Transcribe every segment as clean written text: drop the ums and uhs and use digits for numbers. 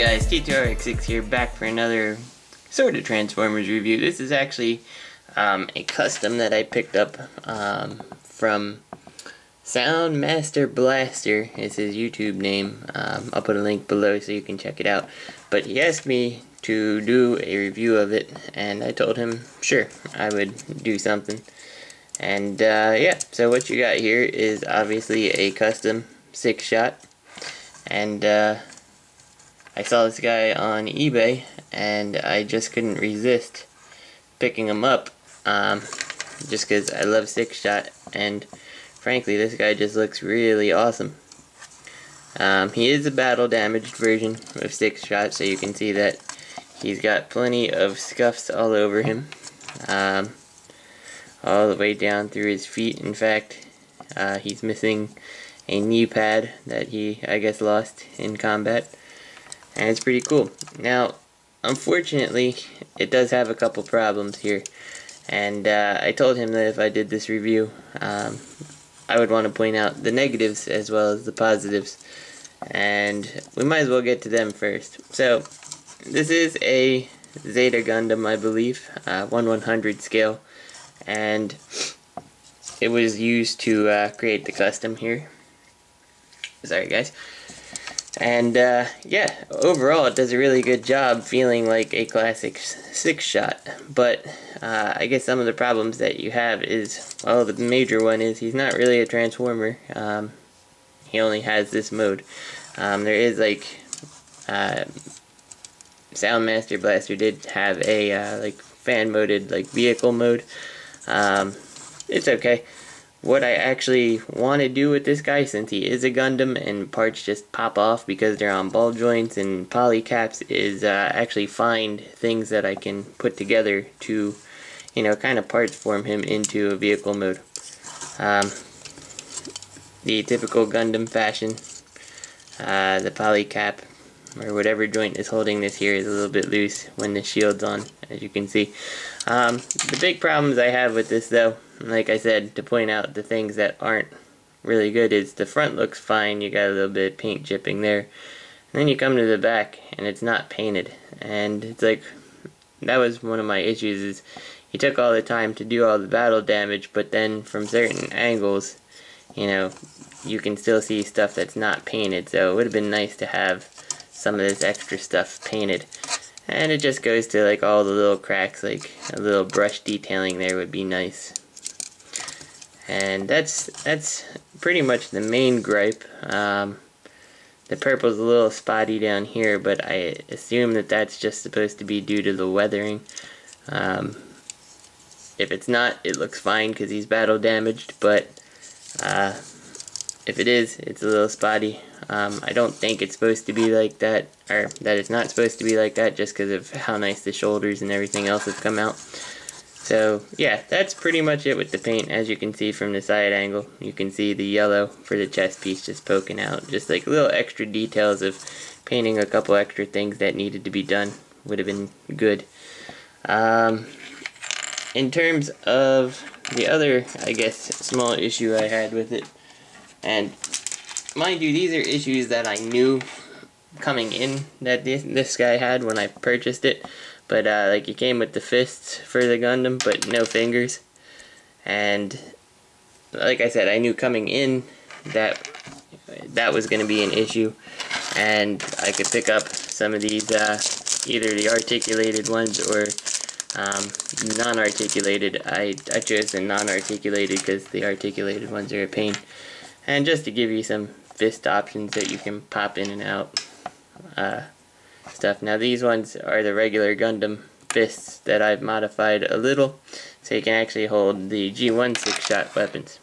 guys, T2RX6 here, back for another sort of Transformers review. This is actually a custom that I picked up from SoundMasterBlaster is his YouTube name. I'll put a link below so you can check it out. But he asked me to do a review of it, and I told him, sure, I would do something. And yeah, so what you got here is obviously a custom six-shot. And I saw this guy on eBay, and I just couldn't resist picking him up, just because I love six-shot, and frankly, this guy just looks really awesome. He is a battle-damaged version of six-shot, so you can see that he's got plenty of scuffs all over him, all the way down through his feet. In fact, he's missing a knee pad that he, I guess, lost in combat. And it's pretty cool. Now, unfortunately, it does have a couple problems here. And I told him that if I did this review, I would want to point out the negatives as well as the positives. And we might as well get to them first. So, this is a Zeta Gundam, I believe, 1/100 scale. And it was used to create the custom here. Sorry guys. And yeah, overall it does a really good job feeling like a classic six-shot. But I guess some of the problems that you have is, well, the major one is he's not really a Transformer. He only has this mode. There is like SoundMasterBlaster did have a like fan-moded like vehicle mode. It's okay. What I actually want to do with this guy, since he is a Gundam and parts just pop off because they're on ball joints and poly caps, is actually find things that I can put together to, you know, kind of parts form him into a vehicle mode. The typical Gundam fashion, the poly cap or whatever joint is holding this here is a little bit loose when the shield's on, as you can see. The big problems I have with this, though, like I said, to point out the things that aren't really good, is the front looks fine. You got a little bit of paint chipping there, and then you come to the back and it's not painted. And it's like, that was one of my issues, is he took all the time to do all the battle damage, but then from certain angles, you know, you can still see stuff that's not painted. So it would have been nice to have some of this extra stuff painted. And it just goes to like all the little cracks, like a little brush detailing there would be nice. And that's pretty much the main gripe. The purple's a little spotty down here, but I assume that that's just supposed to be due to the weathering. If it's not, it looks fine because he's battle damaged, but if it is, it's a little spotty. I don't think it's supposed to be like that, or that it's not supposed to be like that, just because of how nice the shoulders and everything else have come out. So yeah, that's pretty much it with the paint. As you can see from the side angle, you can see the yellow for the chest piece just poking out. Just like little extra details of painting a couple extra things that needed to be done would have been good. In terms of the other, I guess, small issue I had with it, and mind you, these are issues that I knew coming in that this guy had when I purchased it. But like, it came with the fists for the Gundam, but no fingers. And like I said, I knew coming in that that was going to be an issue. And I could pick up some of these, either the articulated ones or non-articulated. I chose the non-articulated because the articulated ones are a pain. And just to give you some fist options that you can pop in and out. Stuff. Now these ones are the regular Gundam fists that I've modified a little, so you can actually hold the G1 six-shot weapons.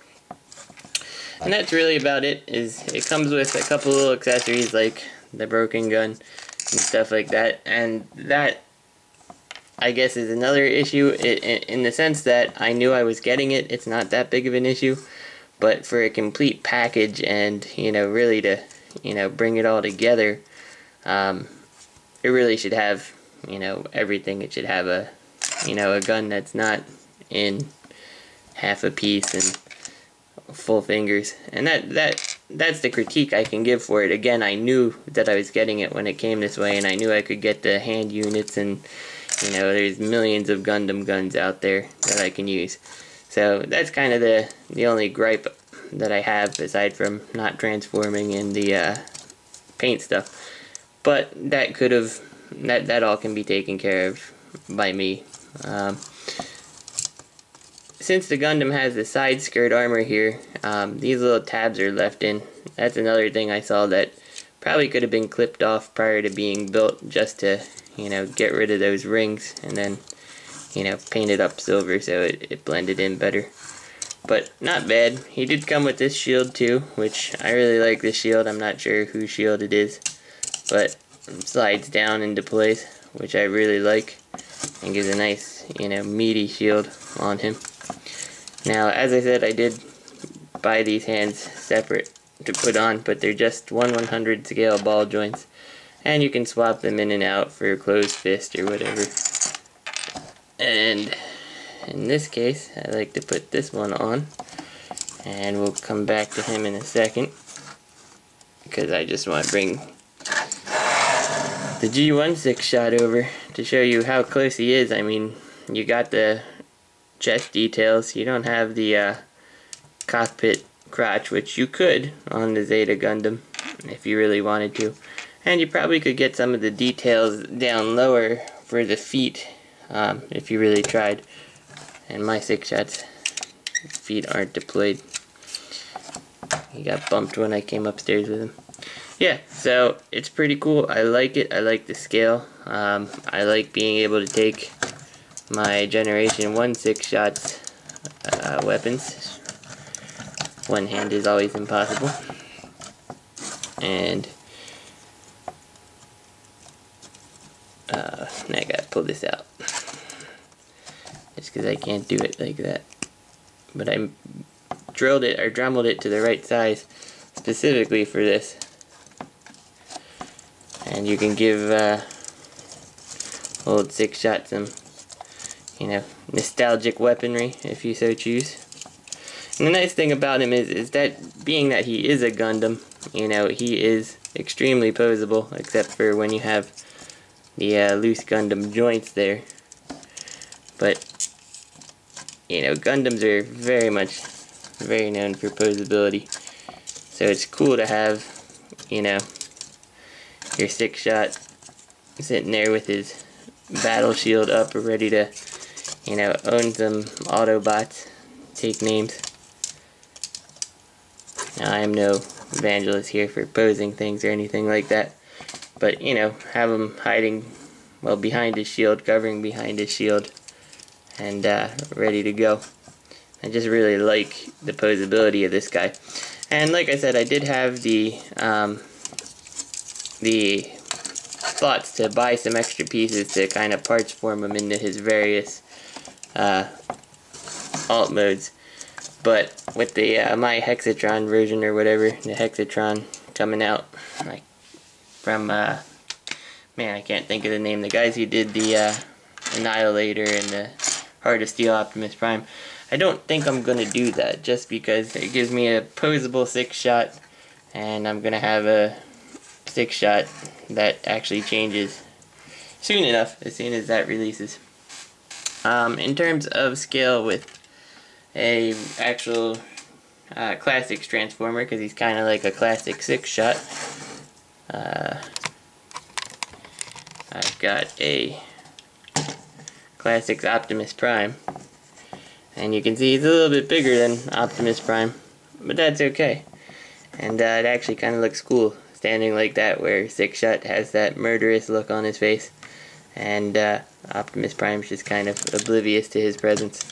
And that's really about it. It comes with a couple little accessories like the broken gun and stuff like that, and that, I guess, is another issue in the sense that I knew I was getting it. It's not that big of an issue, but for a complete package and, you know, really to, you know, bring it all together, it really should have, you know, everything. It should have a, you know, a gun that's not in half a piece and full fingers. And that that's the critique I can give for it. Again, I knew that I was getting it when it came this way, and I knew I could get the hand units, and you know, there's millions of Gundam guns out there that I can use. So that's kind of the only gripe that I have, aside from not transforming in the paint stuff. But that could have, that all can be taken care of by me. Since the Gundam has the side skirt armor here, these little tabs are left in. That's another thing I saw that probably could have been clipped off prior to being built, just to, you know, get rid of those rings, and then, you know, paint it up silver so it blended in better. But not bad. He did come with this shield too, which I really like this shield. I'm not sure whose shield it is, but it slides down into place, which I really like, and gives a nice, you know, meaty shield on him. Now, as I said, I did buy these hands separate to put on, but they're just 1/100 scale ball joints, and you can swap them in and out for a closed fist or whatever. And in this case, I like to put this one on, and we'll come back to him in a second, because I just want to bring the G1 Sixshot over to show you how close he is. I mean, you got the chest details. You don't have the cockpit crotch, which you could on the Zeta Gundam if you really wanted to, and you probably could get some of the details down lower for the feet if you really tried. And my Sixshot's feet aren't deployed. He got bumped when I came upstairs with him. Yeah, so it's pretty cool. I like it. I like the scale. I like being able to take my Generation 1 Sixshot's weapons. One hand is always impossible. And now I gotta pull this out, just because I can't do it like that. But I drilled it, or dremelled it to the right size specifically for this. And you can give old Sixshot some, you know, nostalgic weaponry if you so choose. And the nice thing about him is that, being that he is a Gundam, you know, he is extremely posable, except for when you have the loose Gundam joints there. But, you know, Gundams are very known for posability. So it's cool to have, you know, your Sixshot sitting there with his battle shield up, ready to, you know, own some Autobots, take names. Now, I am no evangelist here for posing things or anything like that, but, you know, have him hiding, well, behind his shield, covering behind his shield, and ready to go. I just really like the posability of this guy. And like I said, I did have the thoughts to buy some extra pieces to kind of parts form him into his various alt modes. But with the my Hexatron version or whatever, the Hexatron coming out, like from man, I can't think of the name. The guys who did the Annihilator and the Heart of Steel Optimus Prime. I don't think I'm gonna do that, just because it gives me a posable Sixshot, and I'm gonna have a Sixshot that actually changes soon enough, as soon as that releases. In terms of scale with a actual Classics Transformer, because he's kind of like a classic Sixshot, I've got a Classics Optimus Prime, and you can see he's a little bit bigger than Optimus Prime, but that's okay. And it actually kind of looks cool standing like that, where Sixshot has that murderous look on his face, and Optimus Prime's just kind of oblivious to his presence.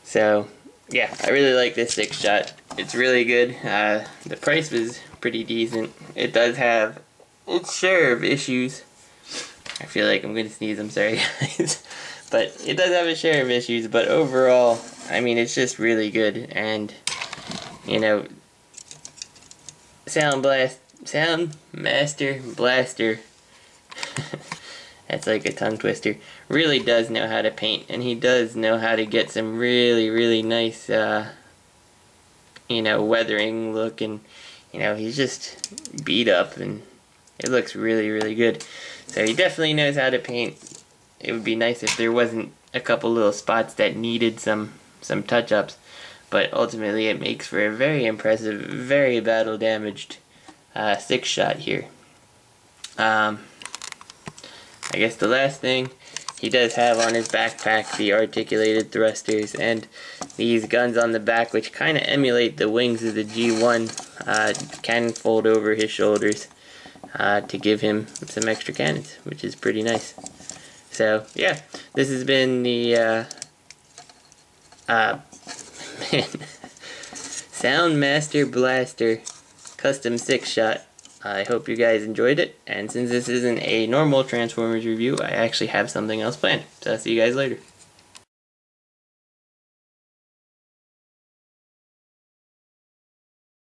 So yeah, I really like this Sixshot. It's really good. The price was pretty decent. It does have its share of issues. I feel like I'm going to sneeze, I'm sorry guys. But it does have a share of issues, but overall, I mean, it's just really good. And, you know, SoundMasterBlaster, that's like a tongue twister, really does know how to paint, and he does know how to get some really, really nice, you know, weathering look, and you know, he's just beat up and it looks really, really good. So he definitely knows how to paint. It would be nice if there wasn't a couple little spots that needed some touch-ups, but ultimately it makes for a very impressive, very battle damaged six shot here. I guess the last thing, he does have on his backpack the articulated thrusters and these guns on the back, which kind of emulate the wings of the G1, can fold over his shoulders to give him some extra cannons, which is pretty nice. So yeah, this has been the SoundMasterBlaster Custom Sixshot. I hope you guys enjoyed it, and since this isn't a normal Transformers review, I actually have something else planned. So I'll see you guys later.